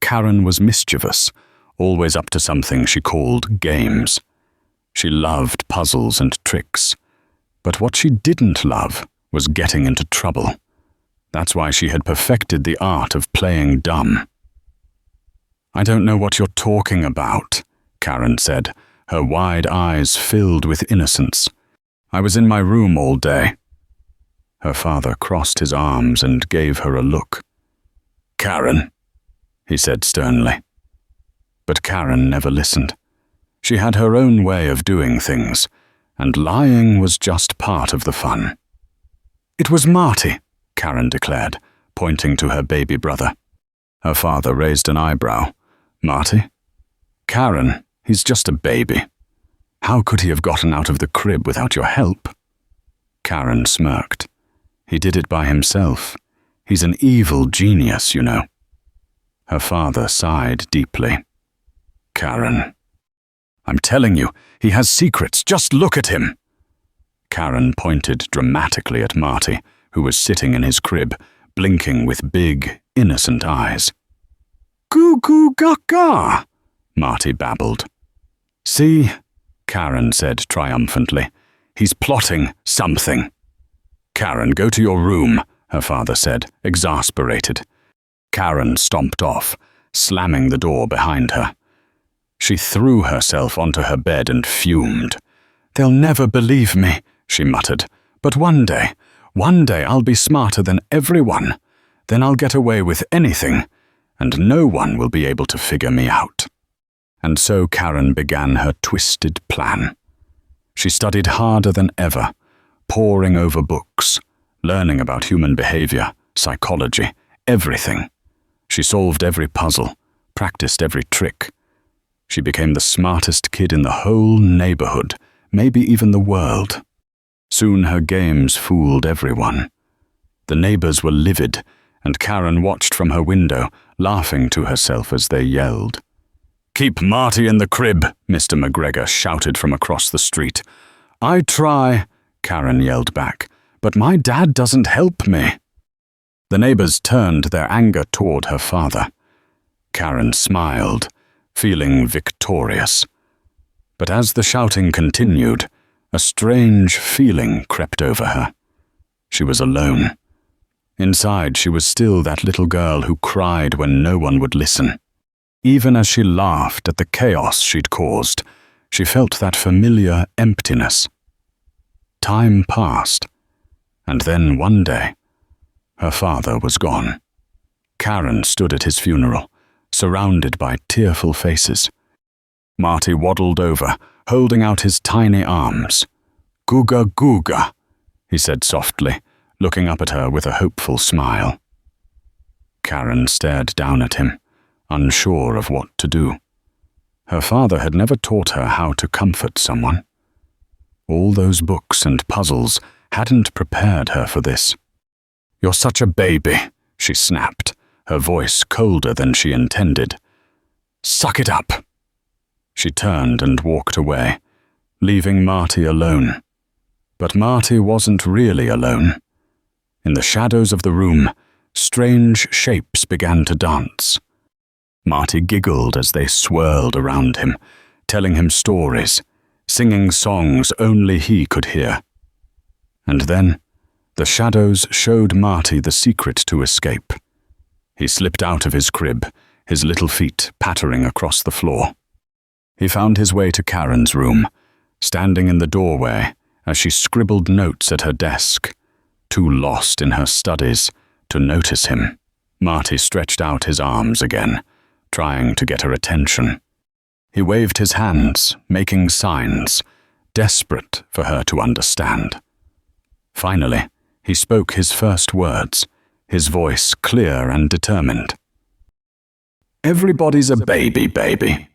Karen was mischievous, always up to something she called games. She loved puzzles and tricks, but what she didn't love was getting into trouble. That's why she had perfected the art of playing dumb. "I don't know what you're talking about," Karen said, her wide eyes filled with innocence. "I was in my room all day." Her father crossed his arms and gave her a look. "Karen," he said sternly. But Karen never listened. She had her own way of doing things, and lying was just part of the fun. "It was Marty," Karen declared, pointing to her baby brother. Her father raised an eyebrow. "Marty? Karen, he's just a baby. How could he have gotten out of the crib without your help?" Karen smirked. "He did it by himself. He's an evil genius, you know." Her father sighed deeply. "Karen, I'm telling you, he has secrets. Just look at him." Karen pointed dramatically at Marty, who was sitting in his crib, blinking with big, innocent eyes. "Goo goo gaga," Marty babbled. "See," Karen said triumphantly, "he's plotting something." "Karen, go to your room," her father said, exasperated. Karen stomped off, slamming the door behind her. She threw herself onto her bed and fumed. "They'll never believe me," she muttered. "But one day I'll be smarter than everyone. Then I'll get away with anything, and no one will be able to figure me out." And so Karen began her twisted plan. She studied harder than ever, poring over books, learning about human behavior, psychology, everything. She solved every puzzle, practiced every trick. She became the smartest kid in the whole neighborhood, maybe even the world. Soon her games fooled everyone. The neighbors were livid, and Karen watched from her window, laughing to herself as they yelled. "Keep Marty in the crib," Mr. McGregor shouted from across the street. "I try," Karen yelled back, "but my dad doesn't help me." The neighbors turned their anger toward her father. Karen smiled, feeling victorious. But as the shouting continued, a strange feeling crept over her. She was alone. Inside, she was still that little girl who cried when no one would listen. Even as she laughed at the chaos she'd caused, she felt that familiar emptiness. Time passed, and then one day, her father was gone. Karen stood at his funeral, surrounded by tearful faces. Marty waddled over, holding out his tiny arms. "Googa googa," he said softly, looking up at her with a hopeful smile. Karen stared down at him, unsure of what to do. Her father had never taught her how to comfort someone. All those books and puzzles hadn't prepared her for this. "You're such a baby," she snapped, her voice colder than she intended. "Suck it up." She turned and walked away, leaving Marty alone. But Marty wasn't really alone. In the shadows of the room, strange shapes began to dance. Marty giggled as they swirled around him, telling him stories, singing songs only he could hear. And then, the shadows showed Marty the secret to escape. He slipped out of his crib, his little feet pattering across the floor. He found his way to Karen's room, standing in the doorway as she scribbled notes at her desk, too lost in her studies to notice him. Marty stretched out his arms again, trying to get her attention. He waved his hands, making signs, desperate for her to understand. Finally, he spoke his first words, his voice clear and determined. "Everybody's a baby, baby.